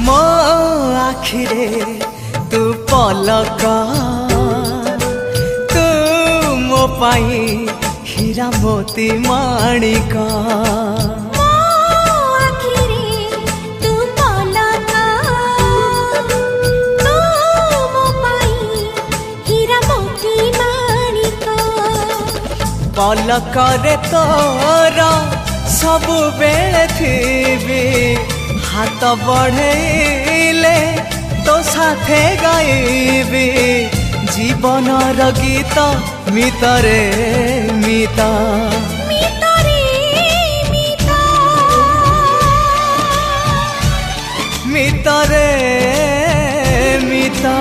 मो आखिरे तू पलक तू मो पाई हीरा मोती माणिक पलकरे तोर सबु बेले थी हाथ बढ़ेले तो साथे गाइबी जीवन गीत मितरे मिता मितरे मिता।